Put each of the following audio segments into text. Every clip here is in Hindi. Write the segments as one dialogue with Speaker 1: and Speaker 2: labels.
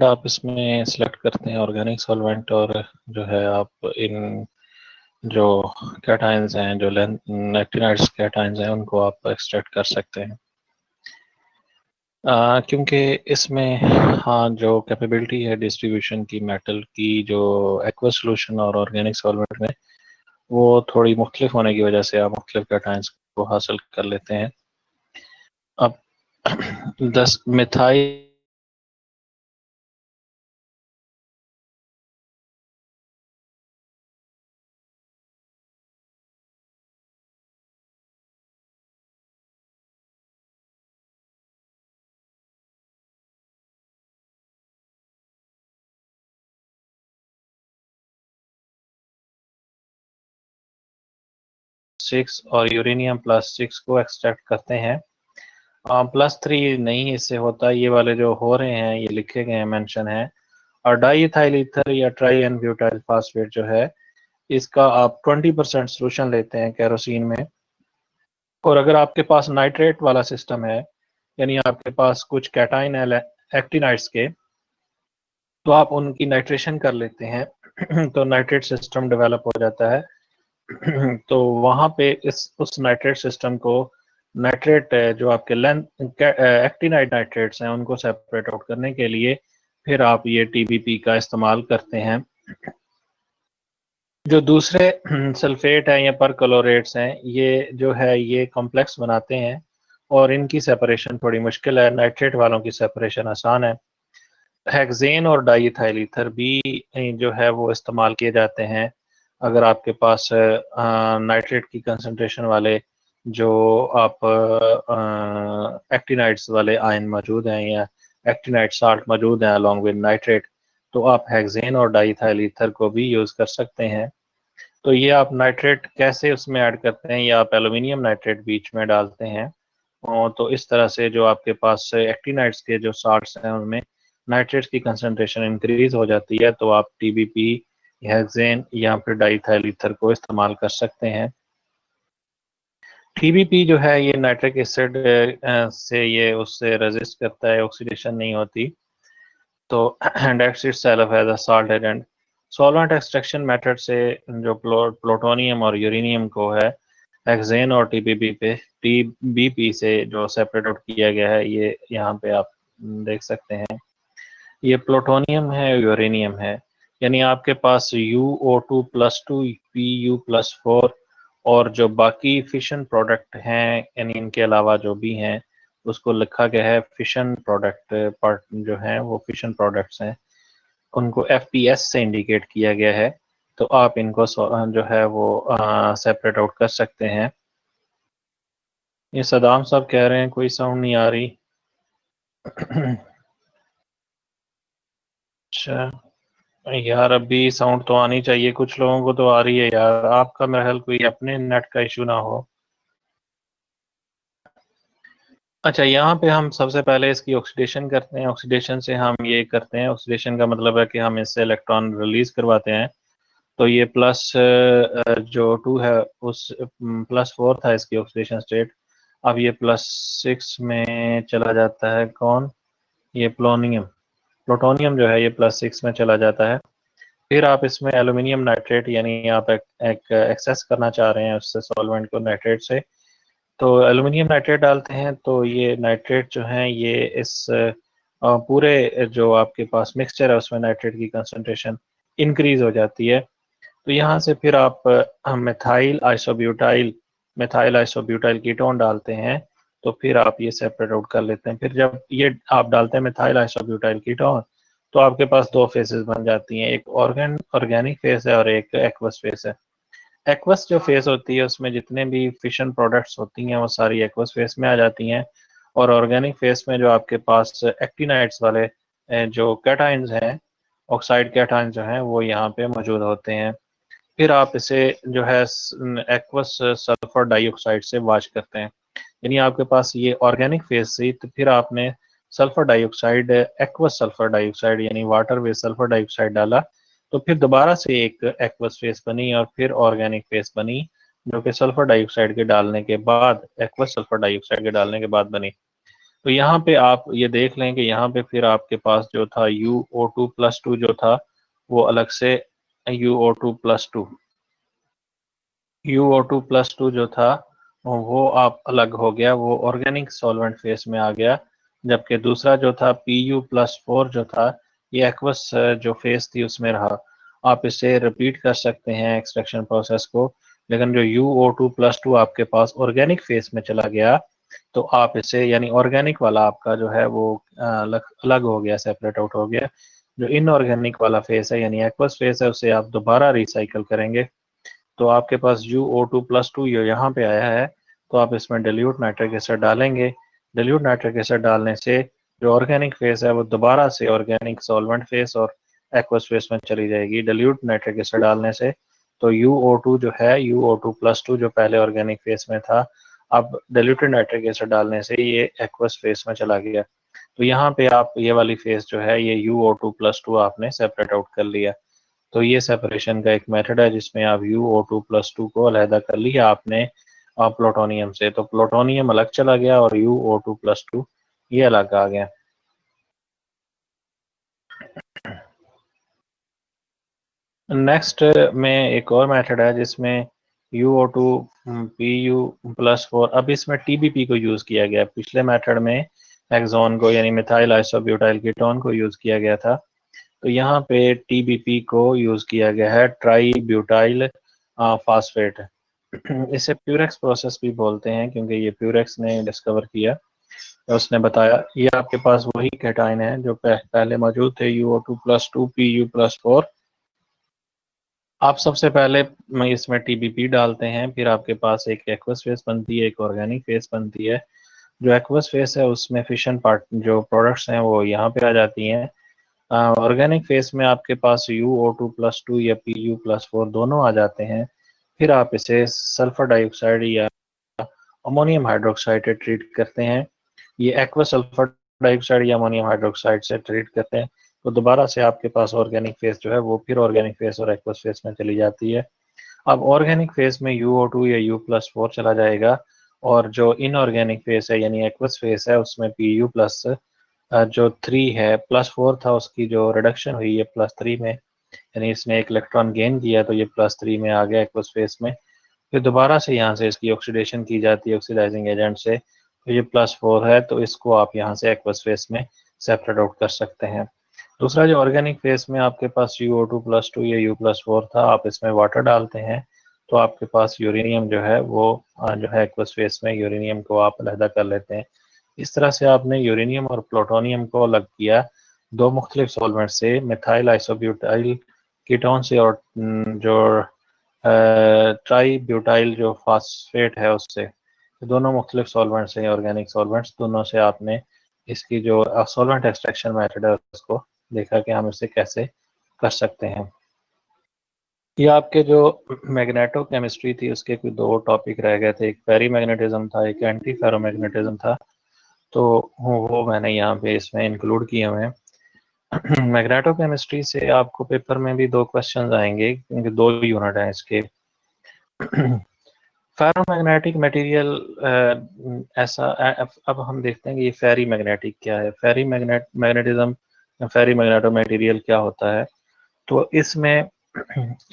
Speaker 1: आप इसमें सिलेक्ट करते हैं ऑर्गेनिक सॉल्वेंट और जो है आप इन जो कैटायंस हैं, जो एक्टिनाइड्स कैटायंस हैं, उनको आप एक्सट्रैक्ट कर सकते हैं। क्योंकि इसमें हाँ जो कैपेबिलिटी है डिस्ट्रीब्यूशन की मेटल की, जो एक्वा सोल्यूशन और ऑर्गेनिक सॉल्वेंट में, वो थोड़ी मुख्तलिफ होने की वजह से आप मुख्तलिफ कैटायंस को हासिल कर लेते हैं। अब 10 मिथाइल 6 और यूरेनियम +6 को एक्सट्रैक्ट करते हैं। +3 नहीं इससे होता, ये वाले जो हो रहे हैं ये लिखे गए हैं, मेंशन है। और डाईइथाइल ईथर या ट्राई एन ब्यूटाइल फास्फेट जो है, इसका आप 20% सोल्यूशन लेते हैं केरोसिन में। और अगर आपके पास नाइट्रेट वाला सिस्टम है, यानी आपके पास कुछ कैटाइन है एक्टिनाइड्स के, तो आप उनकी नाइट्रेशन कर लेते हैं तो नाइट्रेट सिस्टम डेवलप हो जाता है। तो वहां पे इस उस नाइट्रेट सिस्टम को नाइट्रेट जो आपके एक्टिनाइड नाइट्रेट्स हैं उनको सेपरेट आउट करने के लिए फिर आप ये टीबीपी का इस्तेमाल करते हैं। जो दूसरे सल्फेट हैं या परक्लोरेट्स हैं, ये जो है ये कॉम्प्लेक्स बनाते हैं और इनकी सेपरेशन थोड़ी मुश्किल है। नाइट्रेट वालों की सेपरेशन आसान है। हेक्सेन और डाईइथाइल ईथर भी जो है वो इस्तेमाल किए जाते हैं अगर आपके पास नाइट्रेट की कंसंट्रेशन वाले जो आप एक्टिनाइड्स वाले आयन मौजूद हैं या एक्टिनाइड साल्ट मौजूद हैं अलॉन्ग विद नाइट्रेट, तो आप हेक्सेन और डाईइथाइल ईथर को भी यूज़ कर सकते हैं। तो ये आप नाइट्रेट कैसे उसमें ऐड करते हैं, या आप एल्यूमिनियम नाइट्रेट बीच में डालते हैं। और तो इस तरह से जो आपके पास एक्टिनाइड्स के जो साल्ट्स हैं उनमें नाइट्रेट्स की कंसंट्रेशन इंक्रीज हो जाती है, तो आप टीबीपी, हेक्सेन या फिर डाईइथाइल ईथर को इस्तेमाल कर सकते हैं। टीबीपी जो है ये नाइट्रिक एसिड से ये उससे रेजिस्ट करता है, ऑक्सीडेशन नहीं होती, तो and acts itself as a salt agent. Solvent extraction method से जो प्लूटोनियम और यूरेनियम को है हेक्सेन और टीबीपी से जो सेपरेट आउट किया गया है, ये यहाँ पे आप देख सकते हैं। ये प्लूटोनियम है, यूरेनियम है, यानी आपके पास UO2+2 Pu+4 और जो बाकी फिशन प्रोडक्ट हैं, यानी इनके अलावा जो भी हैं उसको लिखा गया है फिशन प्रोडक्ट पार्ट, जो है वो फिशन प्रोडक्ट्स हैं, उनको FPS से इंडिकेट किया गया है। तो आप इनको जो है वो सेपरेट आउट कर सकते हैं। ये सदाम साहब कह रहे हैं कोई साउंड नहीं आ रही। अच्छा यार, अभी साउंड तो आनी चाहिए, कुछ लोगों को तो आ रही है यार, आपका मेरा ख्याल कोई अपने नेट का इशू ना हो। अच्छा, यहाँ पे हम सबसे पहले इसकी ऑक्सीडेशन करते हैं। ऑक्सीडेशन से हम ये करते हैं, ऑक्सीडेशन का मतलब है कि हम इससे इलेक्ट्रॉन रिलीज करवाते हैं। तो ये जो 2 है उस +4 था इसकी ऑक्सीडेशन स्टेट, अब ये +6 में चला जाता है। कौन? ये प्लूटोनियम जो है ये +6 में चला जाता है। फिर आप इसमें एल्यूमिनियम नाइट्रेट, यानी आप एक एक्सेस करना चाह रहे हैं उससे सॉल्वेंट को नाइट्रेट से, तो एल्यूमिनियम नाइट्रेट डालते हैं। तो ये नाइट्रेट जो है ये इस पूरे जो आपके पास मिक्सचर है उसमें नाइट्रेट की कंसंट्रेशन इंक्रीज हो जाती है। तो यहाँ से फिर आप मिथाइल आइसोब्यूटाइल कीटोन डालते हैं। तो फिर आप ये सेपरेट आउट कर लेते हैं। फिर जब ये आप डालते हैं मिथाइल आइसोब्यूटाइल कीटोन, तो आपके पास 2 फेसेस बन जाती हैं, एक ऑर्गेनिक फेस है और एक एक्वस फेस है। एक्वस जो फेस होती है उसमें जितने भी फिशन प्रोडक्ट्स होती हैं वो सारी एक्वस फेस में आ जाती हैं, और ऑर्गेनिक फेस में जो आपके पास एक्टिनाइड्स वाले जो कैटाइंस हैं, ऑक्साइड कैटाइंस जो हैं, वो यहाँ पे मौजूद होते हैं। फिर आप इसे जो है एक्वस सल्फर डाइऑक्साइड से वॉश करते हैं। यानी आपके पास ये ऑर्गेनिक फेज थी, तो फिर आपने sulphur dioxide, aqueous sulphur dioxide यानी वाटर वेज सल्फर डाइऑक्साइड डाला, तो फिर दोबारा से एक एक्वस फेस बनी और फिर ऑर्गेनिक फेस बनी, जो कि सल्फर डाइऑक्साइड के डालने के बाद, एक्वस सल्फर डाइऑक्साइड के डालने के बाद बनी। तो यहाँ पे आप ये देख लें कि यहाँ पे फिर आपके पास जो था UO2+2 जो था वो अलग से UO2+2 UO2+2 जो था वो आप अलग हो गया, वो ऑर्गेनिक सॉल्वेंट फेस में आ गया, जबकि दूसरा जो था Pu+4 जो था ये एक्वस जो फेस थी उसमें रहा। आप इसे रिपीट कर सकते हैं एक्सट्रैक्शन प्रोसेस को, लेकिन जो UO2+2 आपके पास ऑर्गेनिक फेस में चला गया तो आप इसे यानी ऑर्गेनिक वाला आपका जो है वो अलग अलग हो गया, सेपरेट आउट हो गया। जो इनऑर्गेनिक वाला फेस है यानी एक्वस फेस है उसे आप दोबारा रिसाइकल करेंगे तो आपके पास UO2+2 यहाँ पे आया है, तो आप इसमें डिल्यूट नाइट्रिक एसिड डालेंगे। डिल्यूट नाइट्रिक एसिड डालने से जो ऑर्गेनिक फेस है वो दोबारा से ऑर्गेनिक सॉल्वेंट फेस और एक्वस फेस में चली जाएगी डिल्यूट नाइट्रिक एसिड डालने से। तो UO2 जो है UO2+2 जो पहले ऑर्गेनिक फेस में था, अब डिल्यूटेड नाइट्रिक एसिड डालने से ये एक्वस फेस में चला गया। तो यहाँ पे आप ये वाली फेस जो है ये UO2+2 आपने सेपरेट आउट कर लिया। तो ये सेपरेशन का एक मेथड है जिसमें आप UO2+2 को अलहदा कर लिया आपने प्लूटोनियम से, तो प्लूटोनियम अलग चला गया और UO2+2 ये अलग आ गया। नेक्स्ट में एक और मेथड है जिसमें UO2 Pu+4, अब इसमें TBP को यूज किया गया। पिछले मेथड में हेक्सोन को यानी मिथाइल आइसोब्यूटाइल कीटोन को यूज किया गया था, तो यहाँ पे TBP को यूज किया गया है, ट्राई ब्यूटाइल फास्फेट। इसे प्यूरेक्स प्रोसेस भी बोलते हैं क्योंकि ये प्यूरेक्स ने डिस्कवर किया। तो उसने बताया ये आपके पास वही कैटाइन है जो पहले मौजूद थे UO2+2 Pu+4। आप सबसे पहले इसमें TBP डालते हैं, फिर आपके पास एक एक्वस फेस बनती है, एक ऑर्गेनिक फेस बनती है। जो एक्वस फेस है उसमें फिशन पार्ट जो प्रोडक्ट्स हैं वो यहाँ पे आ जाती हैं। ऑर्गेनिक फेस में आपके पास UO2+2 या Pu+4 दोनों आ जाते हैं। फिर आप इसे सल्फर डाइऑक्साइड या अमोनियम हाइड्रोक्साइड से ट्रीट करते हैं। ये एक्वस सल्फर डाइऑक्साइड या अमोनियम हाइड्रोक्साइड से ट्रीट करते हैं, तो दोबारा से आपके पास ऑर्गेनिक फेस जो है वो फिर ऑर्गेनिक फेस और एक्वस फेस में चली जाती है। अब ऑर्गेनिक फेस में UO2 या U+4 चला जाएगा और जो इनऑर्गेनिक फेस है यानी एक्वस फेस है उसमें Pu+ जो 3 है, +4 था उसकी जो रिडक्शन हुई है +3 में, यानी इसने एक इलेक्ट्रॉन गेन किया तो ये +3 में आ गया एक्वस फेस में। फिर दोबारा से यहाँ से इसकी ऑक्सीडेशन की जाती है ऑक्सीडाइजिंग एजेंट से, तो ये +4 है, तो इसको आप यहाँ से एक्वस फेस में सेपरेट आउट कर सकते हैं। दूसरा जो ऑर्गेनिक फेस में आपके पास UO2+2 या U+4 था, आप इसमें वाटर डालते हैं तो आपके पास यूरेनियम जो है वो जो है एक्वस फेस में यूरेनियम को आप अलहदा कर लेते हैं। इस तरह से आपने यूरेनियम और प्लूटोनियम को अलग किया दो मुख्तलिफ सॉल्वेंट से, मिथाइल आइसोब्यूटाइल कीटोन से और जो ट्राई ब्यूटाइल जो फास्फेट है उससे। दोनों मुख्तलिफ सॉल्वेंट्स हैं, ऑर्गेनिक सॉल्वेंट्स, दोनों से आपने इसकी जो सॉल्वेंट एक्सट्रैक्शन मेथड है उसको देखा कि हम इसे कैसे कर सकते हैं। ये आपके जो मैग्नेटो केमिस्ट्री थी उसके कोई दो टॉपिक रह गए थे, एक फेरी मैग्नेटिज्म था, एक एंटी फेरोमैग्नेटिज्म था, तो वो मैंने यहाँ पे इसमें इंक्लूड किए हुए हैं। मैग्नेटो केमिस्ट्री से आपको पेपर में भी दो क्वेश्चंस आएंगे क्योंकि दो यूनिट हैं इसके। फेरोमैग्नेटिक मटेरियल ऐसा अब हम देखते हैं कि ये फेरी मैग्नेटिक क्या है, फेरी मैग्नेटिज्म, फेरी मैग्नेटो मटेरियल क्या होता है। तो इसमें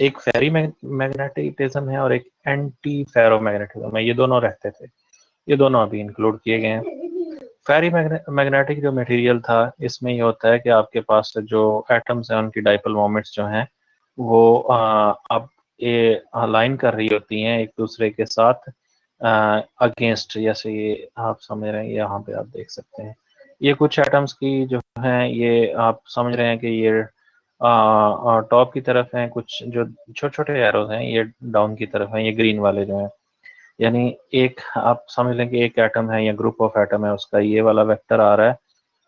Speaker 1: एक फेरी मैग्नेटिज्म है और एक एंटी फेरोमैग्नेटिज्म है, ये दोनों रहते थे, ये दोनों अभी इंक्लूड किए गए हैं। फेरी मैग्नेटिक जो मटेरियल था इसमें ये होता है कि आपके पास जो एटम्स हैं उनकी डाइपोल मोमेंट्स जो हैं वो अब ये अलाइन कर रही होती हैं एक दूसरे के साथ अगेंस्ट, जैसे ये आप समझ रहे हैं, यहाँ पे आप देख सकते हैं ये कुछ एटम्स की जो हैं ये आप समझ रहे हैं कि ये टॉप की तरफ हैं, कुछ जो छोटे छोटे एरोज हैं ये डाउन की तरफ हैं, ये ग्रीन वाले जो हैं, यानी एक आप समझ लें कि एक एटम है या ग्रुप ऑफ एटम है उसका ये वाला वेक्टर आ रहा है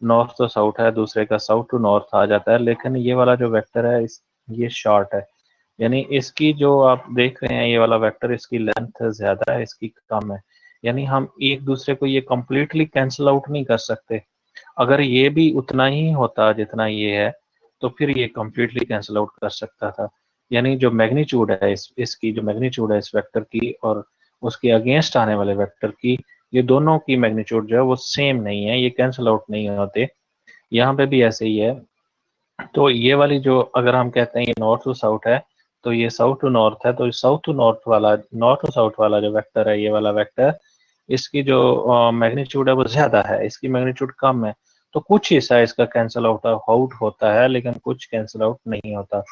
Speaker 1: नॉर्थ टू साउथ है, दूसरे का साउथ टू नॉर्थ आ जाता है, लेकिन ये वाला जो वेक्टर है ये शॉर्ट है, यानी इसकी जो आप देख रहे हैं ये वाला वेक्टर इसकी लेंथ ज्यादा है इसकी कम है, यानी हम एक दूसरे को ये कम्प्लीटली कैंसिल आउट नहीं कर सकते। अगर ये भी उतना ही होता जितना ये है तो फिर ये कम्प्लीटली कैंसिल आउट कर सकता था, यानी जो मैग्नीट्यूड है इसकी जो मैग्नीट्यूड है इस वेक्टर की और उसके अगेंस्ट आने वाले वेक्टर की, ये दोनों की मैग्नीट्यूड जो है वो सेम नहीं है, ये कैंसिल आउट नहीं होते। यहाँ पे भी ऐसे ही है। तो ये वाली जो अगर हम कहते हैं ये नॉर्थ टू साउथ है, तो ये साउथ टू नॉर्थ है, तो साउथ टू नॉर्थ वाला, नॉर्थ टू साउथ वाला जो वेक्टर है, ये वाला वेक्टर, इसकी जो मैग्नीट्यूड है वो ज्यादा है, इसकी मैग्नीट्यूड कम है। तो कुछ हिस्सा इसका कैंसिल आउट होता है, लेकिन कुछ कैंसिल आउट नहीं होता।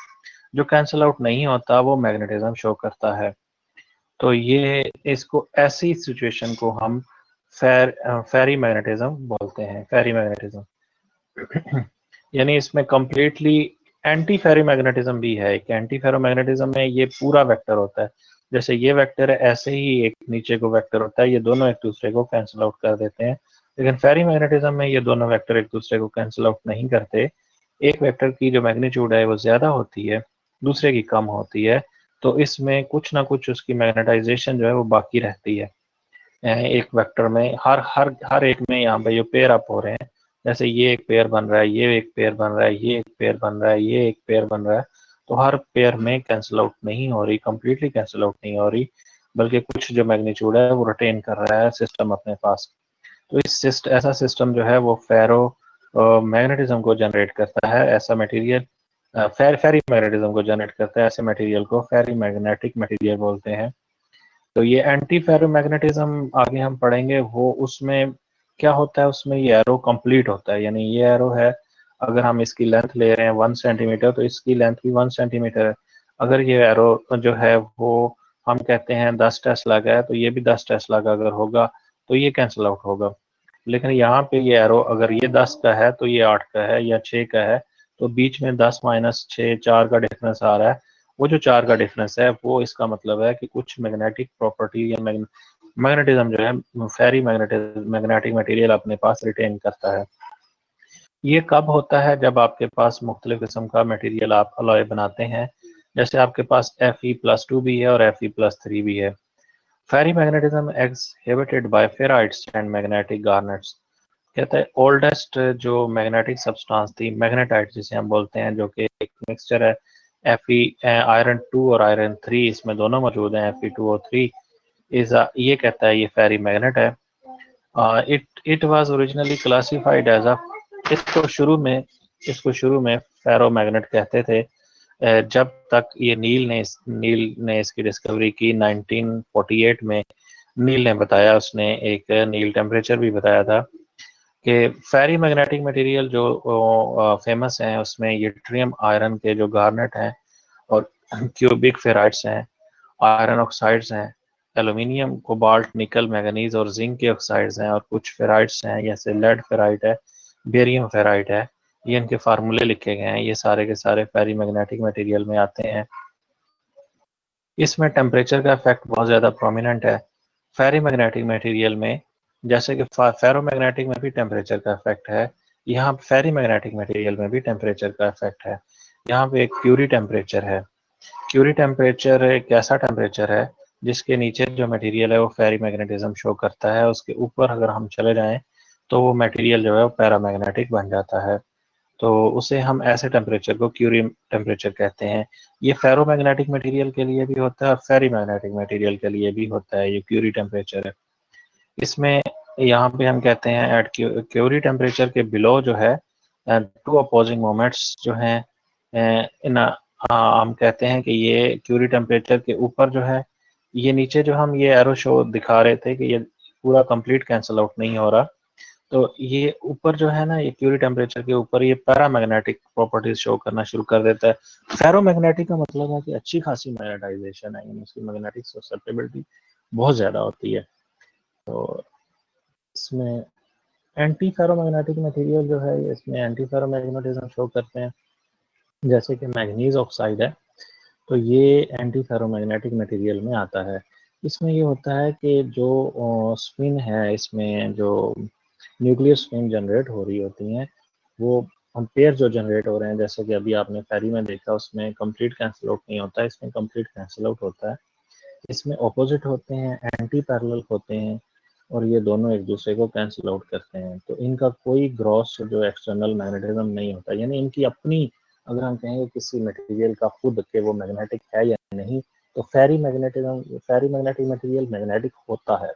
Speaker 1: जो कैंसिल आउट नहीं होता वो मैग्नेटिज्म शो करता है। तो ये इसको, ऐसी सिचुएशन को हम फेरी मैग्नेटिज्म बोलते हैं, फेरी मैग्नेटिज्म। यानी इसमें कंप्लीटली एंटी फेरोमैग्नेटिज्म भी है। एक एंटी फेरोमैग्नेटिज्म में ये पूरा वेक्टर होता है, जैसे ये वेक्टर है ऐसे ही एक नीचे को वेक्टर होता है, ये दोनों एक दूसरे को कैंसिल आउट कर देते हैं। लेकिन फेरीमैग्नेटिज्म में ये दोनों वेक्टर एक दूसरे को कैंसिल आउट नहीं करते। एक वेक्टर की जो मैग्नीट्यूड है वो ज्यादा होती है, दूसरे की कम होती है, तो इसमें कुछ ना कुछ उसकी मैग्नेटाइजेशन जो है वो बाकी रहती है। एक वेक्टर में हर हर हर एक में यहाँ पे जो पेयर अप हो रहे हैं, जैसे ये एक पेयर बन रहा है, ये एक पेयर बन रहा है, ये एक पेयर बन रहा है, ये एक पेयर बन रहा है, तो हर पेयर में कैंसिल आउट नहीं हो रही, कंप्लीटली कैंसिल आउट नहीं हो रही, बल्कि कुछ जो मैग्नीट्यूड है वो रिटेन कर रहा है सिस्टम अपने पास। तो ऐसा सिस्टम जो है वो फेरो मैग्नेटिज्म को जनरेट करता है। ऐसा मटेरियल फेरी मैग्नेटिज्म को जनरेट करता है, ऐसे मटेरियल को फेरी मैग्नेटिक मटेरियल बोलते हैं। तो ये एंटी फेरोमैग्नेटिज्म आगे हम पढ़ेंगे, वो उसमें क्या होता है, उसमें ये एरो कंप्लीट होता है। यानी ये एरो है, अगर हम इसकी लेंथ ले रहे हैं 1 सेंटीमीटर, तो इसकी लेंथ भी 1 सेंटीमीटर है। अगर ये एरो जो है वो हम कहते हैं 10 टेस्ला का है, तो ये भी 10 टेस्ला का अगर होगा तो ये कैंसिल आउट होगा। लेकिन यहाँ पे ये एरो अगर ये 10 का है तो ये 8 का है या 6 का है, तो बीच में 10 - 6 4 का डिफरेंस आ रहा है। वो जो 4 का डिफरेंस है वो इसका मतलब है कि कुछ मैग्नेटिक प्रॉपर्टी या मैग्नेटिज्म जो है फेरी मैग्नेटिक मटेरियल अपने पास रिटेन करता है। ये कब होता है, जब आपके पास मुख्तलिफ किस्म का मटेरियल आप अलॉय बनाते हैं, जैसे आपके पास Fe+2 भी है और Fe+3 भी है। फेरी magnetism exhibited by ferrites and magnetic garnets। कहता है ओल्डेस्ट जो मैग्नेटिक सब्सटेंस थी मैग्नेटाइट जिसे हम बोलते हैं, जो कि एक मिक्सचर है Fe आयरन 2 और आयरन 3, इसमें दोनों मौजूद हैं, Fe2 और 3 इज, ये कहता है ये फेरी मैग्नेट है। It was originally classified as a, इसको शुरू में इसको शुरू में फेरो मैग्नेट कहते थे। जब तक ये नील ने इसकी डिस्कवरी की 1948 में। नील ने बताया, उसने एक नील टेम्परेचर भी बताया था कि फेरी मैग्नेटिक मटेरियल जो फेमस हैं उसमें यूट्रियम आयरन के जो गार्नेट हैं, और क्यूबिक फेराइट्स हैं, आयरन ऑक्साइड्स हैं, एल्यूमिनियम, कोबाल्ट, निकल, मैंगनीज और जिंक के ऑक्साइड्स हैं, और कुछ फेराइट्स हैं जैसे लेड फेराइट है, बेरियम फेराइट है। ये इनके फार्मूले लिखे गए हैं, ये सारे के सारे फेरी मैग्नेटिक मटेरियल में आते हैं। इसमें टेम्परेचर का इफेक्ट बहुत ज़्यादा प्रोमिनेंट है फेरी मैग्नेटिक मटेरियल में, जैसे कि फेरो मैग्नेटिक में भी टेम्परेचर का इफेक्ट है, यहाँ फेरी मैग्नेटिक मटेरियल में भी टेम्परेचर का इफेक्ट है। यहाँ पे एक क्यूरी टेम्परेचर है। क्यूरी टेम्परेचर एक ऐसा टेम्परेचर है जिसके नीचे जो मटेरियल है वो फेरी मैग्नेटिज्म शो करता है, उसके ऊपर अगर हम चले जाएं तो वो मटेरियल जो है वो पैरामैग्नेटिक बन जाता है। तो उसे हम ऐसे टेम्परेचर को क्यूरी टेम्परेचर कहते हैं। ये फेरोमैग्नेटिक मटेरियल के लिए भी होता है और फेरी मैग्नेटिक मटेरियल के लिए भी होता है, ये क्यूरी टेम्परेचर है। इसमें यहाँ पे हम कहते हैं एट क्यूरी टेम्परेचर के बिलो जो है टू अपोजिंग मोमेंट्स जो हैं, इन हम कहते हैं कि ये क्यूरी टेम्परेचर के ऊपर जो है, ये नीचे जो हम ये एरो शो दिखा रहे थे कि ये पूरा कंप्लीट कैंसिल आउट नहीं हो रहा, तो ये ऊपर जो है ना, ये क्यूरी टेम्परेचर के ऊपर ये पैरामैग्नेटिक प्रॉपर्टीज शो करना शुरू कर देता है। फेरोमैग्नेटिक का मतलब है कि अच्छी खासी मैग्नेटाइजेशन है, यानी उसकी मैग्नेटिक ससेप्टेबिलिटी बहुत ज्यादा होती है। तो इसमें एंटी फेरोमैग्नेटिक मटेरियल जो है, इसमें एंटी फेरोमैग्नेटिज्म शो करते हैं, जैसे कि मैग्नीज ऑक्साइड है, तो ये एंटी फेरोमैग्नेटिक मटेरियल में आता है। इसमें ये होता है कि जो स्पिन है, इसमें जो न्यूक्लियर स्पिन जनरेट हो रही होती हैं, वो पेयर जो जनरेट हो रहे हैं, जैसे कि अभी आपने फेरी में देखा, उसमें कंप्लीट कैंसिल आउट नहीं होता है, इसमें कंप्लीट कैंसिल आउट होता है। इसमें ऑपोजिट होते हैं, एंटी पैरेलल होते हैं, और ये दोनों एक दूसरे को कैंसिल आउट करते हैं। तो इनका कोई ग्रॉस जो एक्सटर्नल मैग्नेटिज्म नहीं होता, यानी इनकी अपनी, अगर हम कहेंगे किसी मटेरियल का खुद के वो मैग्नेटिक है या नहीं, तो फेरी मैग्नेटिक मटेरियल मैग्नेटिक होता है,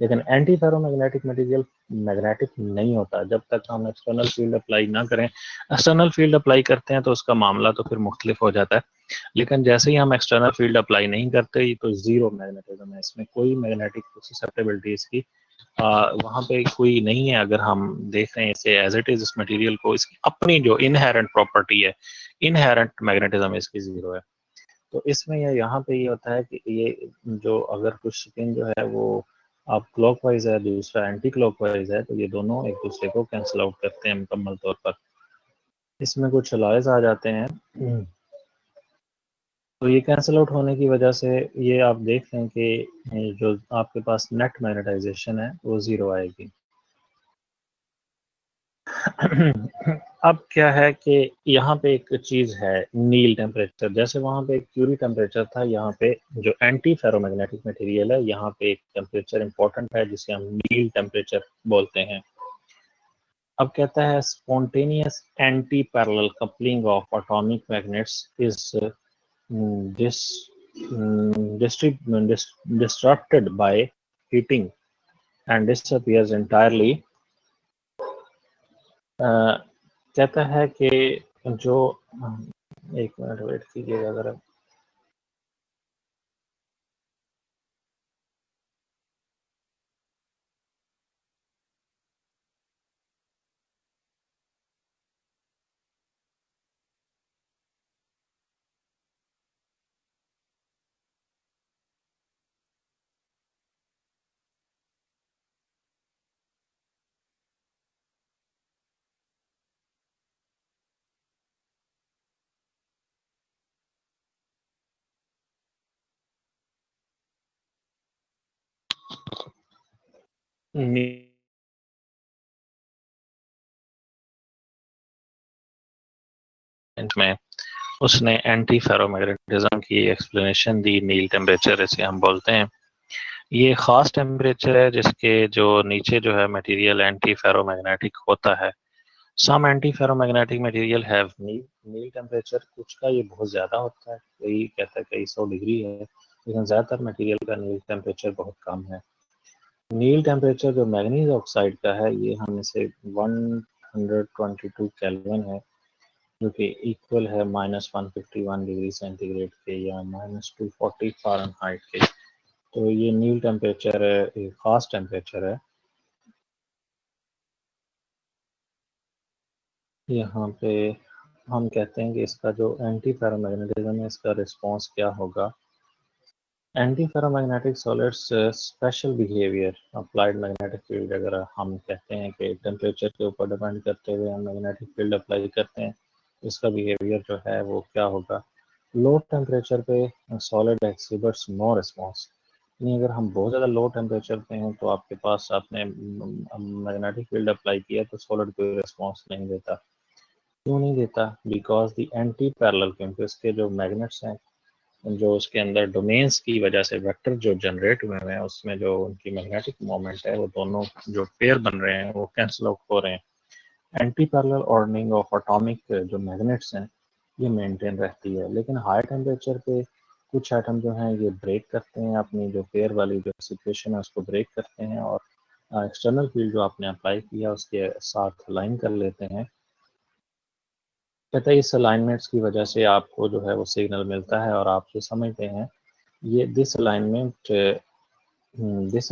Speaker 1: लेकिन एंटी फेरोमैग्नेटिक मटेरियल मैग्नेटिक नहीं होता जब तक हम एक्सटर्नल फील्ड अप्लाई ना करें। एक्सटर्नल फील्ड अप्लाई करते हैं तो उसका मामला तो फिर मुख्तलिफ हो जाता है, लेकिन जैसे ही हम एक्सटर्नल फील्ड अप्लाई नहीं करते तो जीरो मैग्नेटिज्म है, इसमें कोई मैग्नेटिक ससेप्टेबिलिटी इसकी वहाँ पे कोई नहीं है। अगर हम देख रहे हैं इसे एज इट इज, इस मटेरियल को, इसकी अपनी जो इनहेरेंट प्रॉपर्टी है, इनहेरेंट मैग्नेटिज्म इसकी जीरो है। तो इसमें यहाँ पे ये होता है कि ये जो अगर कुछ स्पिन जो है वो आप क्लॉकवाइज है, दूसरा एंटी क्लॉकवाइज है, तो ये दोनों एक दूसरे को कैंसिल आउट करते हैं मुकम्मल तौर पर। इसमें कुछ लॉज आ जाते हैं, तो ये कैंसिल आउट होने की वजह से ये आप देख लें कि जो आपके पास नेट मैग्नेटाइजेशन है वो जीरो आएगी। अब क्या है कि यहाँ पे एक चीज है नील टेम्परेचर। जैसे वहां पे क्यूरी टेम्परेचर था, यहाँ पे जो एंटी फेरोमैग्नेटिक मटेरियल है, यहाँ पे एक टेम्परेचर इंपॉर्टेंट है जिसे हम नील टेम्परेचर बोलते हैं। अब कहता है spontaneous anti parallel coupling of atomic magnets is this disrupted by heating and disappears entirely। कहता है कि जो एक मिनट वेट कीजिएगा जरा। में उसने एंटी फेरोमैग्नेटिज्म की एक्सप्लेनेशन दी, नील टेम्परेचर इसे हम बोलते हैं। ये खास टेम्परेचर है जिसके जो नीचे जो है मटेरियल एंटी फेरोमैग्नेटिक होता है। Some antiferromagnetic material have Neel temperature, कुछ का ये बहुत ज़्यादा होता है, कोई कहता है कई 100 डिग्री है, लेकिन ज़्यादातर मटेरियल का नील टेम्परेचर बहुत कम है। नील टेम्परेचर जो मैग्नीज ऑक्साइड का है, ये हम इसे 122 केल्विन है, जो कि इक्वल है -151 डिग्री सेंटीग्रेड के या -240 फ़ारेनहाइट के। तो ये नील टेम्परेचर है, एक खास टेम्परेचर है। यहाँ पे हम कहते हैं कि इसका जो एंटी फेरोमैग्नेटिज्म है, इसका रिस्पॉन्स क्या होगा। Anti ferromagnetic solids special behaviour applied magnetic field, अगर हम कहते हैं कि टेम्परेचर के ऊपर डिपेंड करते हुए हम मैग्नेटिक फील्ड अप्लाई करते हैं, इसका बिहेवियर जो है वो क्या होगा। लो टेम्परेचर पे सॉलिड एक्सिबिट्स नो रिस्पॉन्स, यानी अगर हम बहुत ज़्यादा लो टेम्परेचर पे हैं तो आपके पास आपने मैग्नेटिक फील्ड अप्लाई किया तो सॉलिड कोई रिस्पॉन्स नहीं देता। क्यों नहीं देता? बिकॉज दी एंटी पैरेलल, क्योंकि उसके जो मैग्नेट्स हैं, जो उसके अंदर डोमेन्स की वजह से वेक्टर जो जनरेट हुए हैं, उसमें जो उनकी मैग्नेटिक मोमेंट है, वो दोनों जो पेयर बन रहे हैं वो कैंसिल आउट हो रहे हैं। Anti parallel ordering of atomic जो मैग्नेट्स हैं ये मेंटेन रहती है, लेकिन हाई टेम्परेचर पे कुछ एटम जो हैं ये ब्रेक करते हैं, अपनी जो पेयर वाली जो सिचुएशन है उसको ब्रेक करते हैं और एक्सटर्नल फील्ड जो आपने अप्लाई किया उसके साथ अलाइन कर लेते हैं। कहता है इस अलाइनमेंट्स की वजह से आपको जो है वो सिग्नल मिलता है और आप जो समझते हैं ये this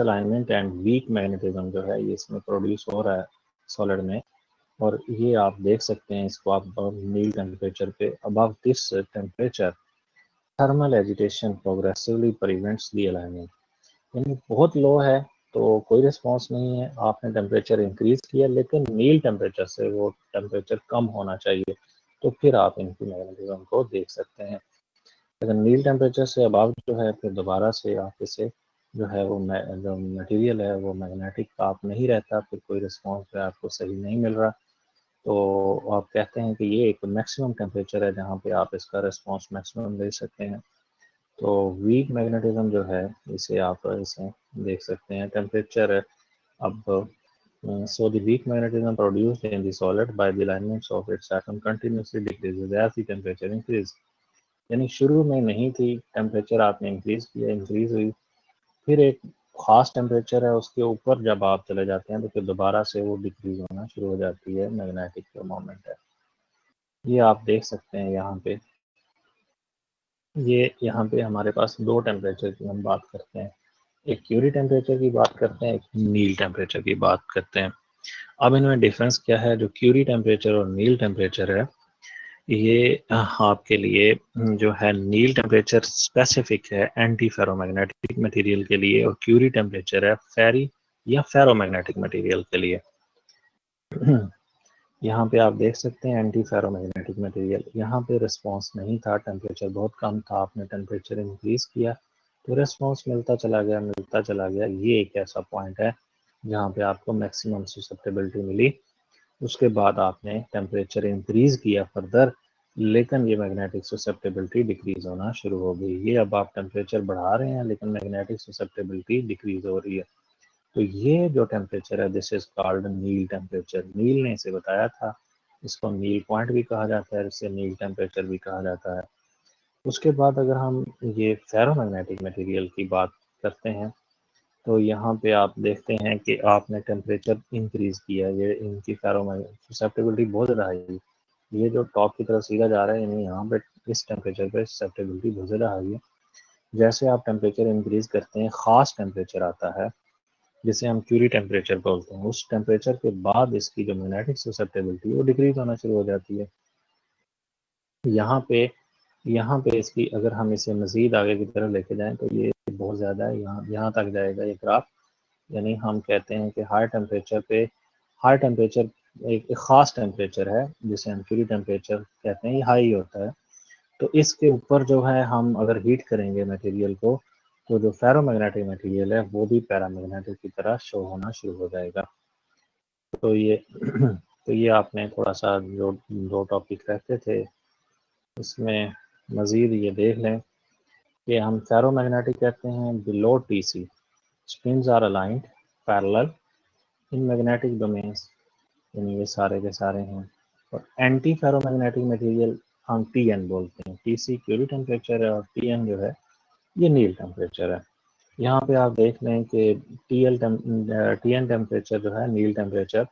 Speaker 1: alignment and weak magnetism जो है ये इसमें प्रोड्यूस हो रहा है सॉलिड में। और ये आप देख सकते हैं, इसको आप नील टेम्परेचर पे above this temperature thermal agitation progressively prevents the alignment, यानी बहुत लो है तो कोई रिस्पॉन्स नहीं है, आपने टेम्परेचर इंक्रीज किया लेकिन नील टेम्परेचर से वो टेम्परेचर कम होना चाहिए, तो फिर आप इनकी मैग्नेटिज्म को देख सकते हैं। अगर नील टेम्परेचर से अबाव जो है फिर दोबारा से आप इसे जो है वो जो मटेरियल है वो मैग्नेटिक आप नहीं रहता, फिर कोई रिस्पॉन्स जो है आपको सही नहीं मिल रहा, तो आप कहते हैं कि ये एक मैक्सिमम टेम्परेचर है जहाँ पे आप इसका रिस्पॉन्स मैक्सिमम दे सकते हैं। तो वीक मैग्नेटिज्म जो है इसे आप इसे देख सकते हैं टेम्परेचर अब। so the weak magnetism produced in the solid by the alignments of its atom continuously decreases as the temperature increase, यानी शुरू में नहीं थी, टेम्परेचर आपने इंक्रीज किया, इंक्रीज हुई, फिर एक खास टेम्परेचर है उसके ऊपर जब आप चले जाते हैं तो फिर दोबारा से वो डिक्रीज होना शुरू हो जाती है मैग्नेटिक जो मोमेंट है। ये आप देख सकते हैं यहाँ पे, ये यहाँ पे हमारे पास दो टेम्परेचर की हम बात करते हैं, एक क्यूरी टेम्परेचर की बात करते हैं, एक नील टेम्परेचर की बात करते हैं। अब इनमें डिफरेंस क्या है, जो क्यूरी टेम्परेचर और नील टेम्परेचर है ये आपके लिए जो है नील टेम्परेचर स्पेसिफिक है एंटी फेरोमैग्नेटिक मटेरियल के लिए और क्यूरी टेम्परेचर है फेरी या फेरोमैग्नेटिक मटेरियल के लिए। यहाँ पे आप देख सकते हैं एंटी फेरोमैग्नेटिक मटेरियल, यहाँ पे रिस्पांस नहीं था, टेम्परेचर बहुत कम था, आपने टेम्परेचर इंक्रीज किया तो रिस्पांस मिलता चला गया। ये एक ऐसा पॉइंट है जहाँ पे आपको मैक्सिमम ससेप्टेबिलिटी मिली। उसके बाद आपने टेम्परेचर इंक्रीज किया फर्दर, लेकिन ये मैग्नेटिक ससेप्टेबिलिटी डिक्रीज होना शुरू हो गई। ये अब आप टेम्परेचर बढ़ा रहे हैं लेकिन मैग्नेटिक ससेप्टेबिलिटी डिक्रीज हो रही है। तो ये जो टेम्परेचर है this is called Neel temperature. Neel ने इसे बताया था, इसको नील पॉइंट भी कहा जाता है, इसे नील टेम्परेचर भी कहा जाता है। उसके बाद अगर हम ये फेरोमैग्नेटिक मटेरियल की बात करते हैं तो यहाँ पे आप देखते हैं कि आपने टेम्परेचर इंक्रीज किया, ये इनकी ससेप्टेबिलिटी बहुत ज़्यादा है। ये जो टॉप की तरफ सीधा जा रहा है यानी यहाँ पे इस टेम्परेचर पे ससेप्टेबिलिटी बहुत ज़्यादा हाई है। जैसे आप टेम्परेचर इंक्रीज करते हैं खास टेम्परेचर आता है जिसे हम क्यूरी टेम्परेचर बोलते हैं, उस टेम्परेचर के बाद इसकी जो मैग्नेटिक ससेप्टेबिलिटी वो डिक्रीज होना शुरू हो जाती है। यहाँ पे इसकी अगर हम इसे मज़ीद आगे की तरफ लेके जाएं तो ये बहुत ज़्यादा है, यहाँ तक जाएगा ये ग्राफ। यानी हम कहते हैं कि हाई टेम्परेचर एक ख़ास टेम्परेचर है जिसे हम क्यूरी टेम्परेचर कहते हैं, ये हाई होता है। तो इसके ऊपर जो है हम अगर हीट करेंगे मटेरियल को तो जो फेरोमैग्नेटिक मटेरियल है वो भी पैरामैग्नेटिक की तरह शो होना शुरू हो जाएगा। तो ये आपने थोड़ा सा जो दो टॉपिक रहते थे इसमें मज़ीद ये देख लें कि हम फेरोमैग्नेटिक कहते हैं below TC spins are aligned parallel in magnetic domains, यानी ये सारे के सारे हैं। और एंटी फेरोमैग्नेटिक मटेरियल हम टीएन बोलते हैं, टीसी क्यूरी टेम्परेचर है और टीएन जो है ये नील टेम्परेचर है। यहाँ पे आप देख लें कि टीएन टेम्परेचर जो है नील टेम्परेचर,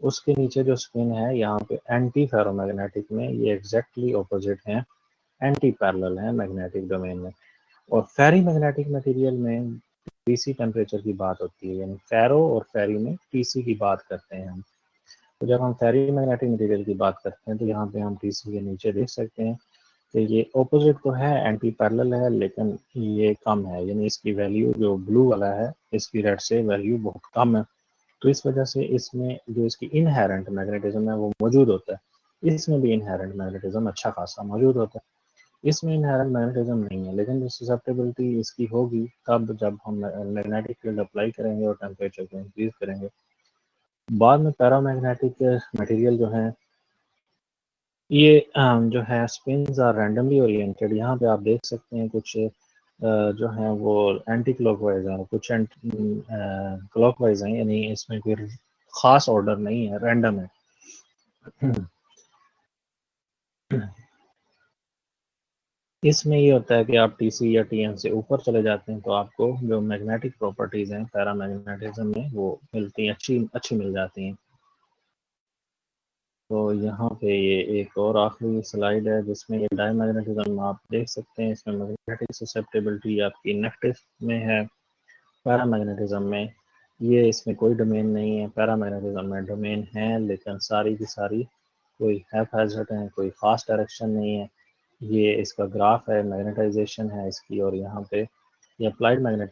Speaker 1: उसके नीचे जो स्पिन है यहाँ पे एंटी फेरोमैग्नेटिक में ये एग्जैक्टली ऑपोजिट हैं, एंटी पैरेलल है मैग्नेटिक डोमेन में। और फेरी मैग्नेटिक मटेरियल में टीसी टेम्परेचर की बात होती है, यानी फेरो और फेरी में टीसी की बात करते हैं हम। तो जब हम फेरी मैग्नेटिक मटेरियल की बात करते हैं तो यहाँ पे हम टीसी के नीचे देख सकते हैं कि ये ऑपोजिट तो है, एंटी पैरेलल है, लेकिन ये कम है, यानी इसकी वैल्यू जो ब्लू वाला है इसकी रेड से वैल्यू बहुत कम है। तो इस वजह से इसमें जो इसकी इनहेरेंट मैग्नेटिज्म है वो मौजूद होता है, इसमें भी इनहेरेंट मैग्नेटिज्म अच्छा खासा मौजूद होता है। इसमें इनहेरेंट मैग्नेटिज्म नहीं है, लेकिन जो ससेप्टेबिलिटी इसकी होगी तब जब हम मैग्नेटिक फील्ड अप्लाई करेंगे और टेम्परेचर को इंक्रीज करेंगे। बाद में पैरामैग्नेटिक मटेरियल जो है ये जो है स्पिन्स आर रैंडमली ओरिएंटेड। यहाँ पे आप देख सकते हैं कुछ जो है वो एंटी क्लॉकवाइज हैं, कुछ क्लॉकवाइज हैं, यानी इसमें कोई खास ऑर्डर नहीं है, रैंडम है। इसमें ये होता है कि आप टीसी या टीएन से ऊपर चले जाते हैं तो आपको जो मैग्नेटिक प्रॉपर्टीज हैं पैरामैग्नेटिज्म में वो मिलती हैं, अच्छी मिल जाती हैं। तो यहाँ पे ये एक और आखिरी स्लाइड है जिसमें ये डायमैग्नेटिज्म आप देख सकते हैं, इसमें मैग्नेटिक ससेप्टेबिलिटी आपकी नेगेटिव में है। पैरामैग्नेटिज्म में ये इसमें कोई डोमेन नहीं है, पैरामैग्नेटिज्म में डोमेन है लेकिन सारी की सारी कोई हैफेज़र्ड है, कोई ख़ास डायरेक्शन नहीं है। ये इसका ग्राफ है, मैग्नेटाइजेशन है इसकी, और यहाँ पे ये अप्लाइड मैग्नेट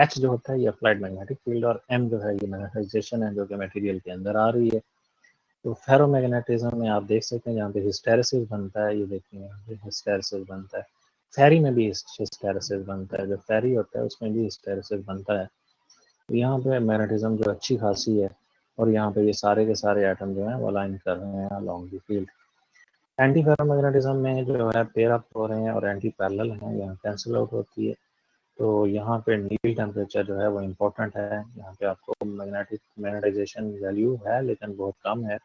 Speaker 1: एच जो होता है ये अप्लाइड मैग्नेटिक फील्ड और एम जो है ये मैग्नेटाइजेशन है जो कि मटेरियल के अंदर आ रही है। तो फेरोमैग्नेटिज्म में आप देख सकते हैं जहाँ पे हिस्टेरेसिस बनता है, ये देखिए यहाँ पे हिस्टेरेसिस बनता है। फेरी में भी हिस्टेरेसिस बनता है, जो फेरी होता है उसमें भी हिस्टेरेसिस बनता है। तो यहाँ पे मैग्नेटिज्म जो अच्छी खासी है और यहाँ पे ये सारे के सारे एटम जो हैं वो अलाइन कर रहे हैं along the field. Anti ferromagnetism में जो है पेयर अप हो रहे हैं और एंटी पैरेलल हैं, यहाँ कैंसिल आउट होती है। तो यहाँ पे नील टेम्परेचर जो है वो इम्पोर्टेंट है, यहाँ पे आपको मैग्नेटाइजेशन वैल्यू है लेकिन बहुत कम है।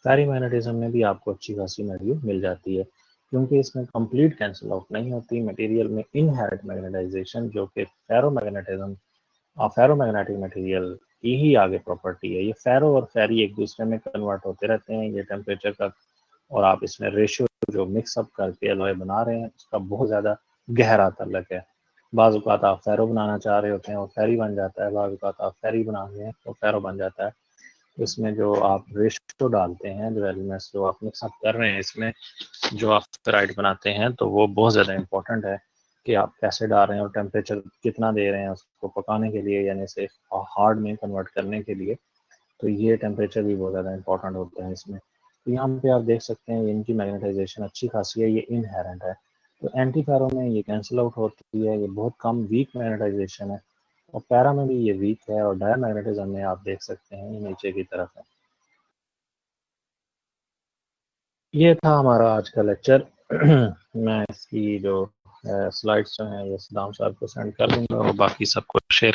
Speaker 1: फेरी मैग्नेटिज्म में भी आपको अच्छी खासी वैल्यू मिल जाती है क्योंकि इसमें कंप्लीट कैंसिल आउट नहीं होती, मटेरियल में इनहेरेंट मैग्नेटाइजेशन जो कि फेरोमैग्नेटिज्म फेरोमैग्नेटिक मटेरियल की ही आगे प्रॉपर्टी है। ये फेरो और फेरी एक दूसरे में कन्वर्ट होते रहते हैं, ये टेम्परेचर का, और आप इसमें रेशियो जो मिक्सअप करके एलॉय बना रहे हैं उसका बहुत ज़्यादा गहरा ताल्लुक है। बाज़ औक़ात आप फेरो बनाना चाह रहे होते हैं और फेरी बन जाता है, बाज़ औक़ात आप फेरी बना रहे हैं तो फेरो बन जाता है। इसमें जो आप रेशियो डालते हैं, जो एलिमेंट्स जो आप मिक्सअप कर रहे हैं, इसमें जो आप फेराइड बनाते हैं, तो वो बहुत ज़्यादा इम्पोर्टेंट है कि आप कैसे डाल रहे हैं और टेम्परेचर कितना दे रहे हैं उसको पकाने के लिए, यानी से हार्ड में कन्वर्ट करने के लिए। तो ये टेम्परेचर भी बहुत ज़्यादा इम्पोर्टेंट होता है इसमें। तो यहाँ पे आप देख सकते हैं इनकी मैग्नेटाइजेशन अच्छी खासी है, ये इनहेरेंट है। तो एंटी फेरो में ये कैंसिल आउट होती है, ये बहुत कम वीक मैग्नेटाइजेशन है, और पैरा में भी ये वीक है, और डायमैग्नेटिज्म में आप देख सकते हैं ये नीचे की तरफ है। ये था हमारा आज का लेक्चर। मैं इसकी जो स्लाइड्स जो हैं ये सदाम साहब को सेंड कर दूंगा और बाकी सबको शेयर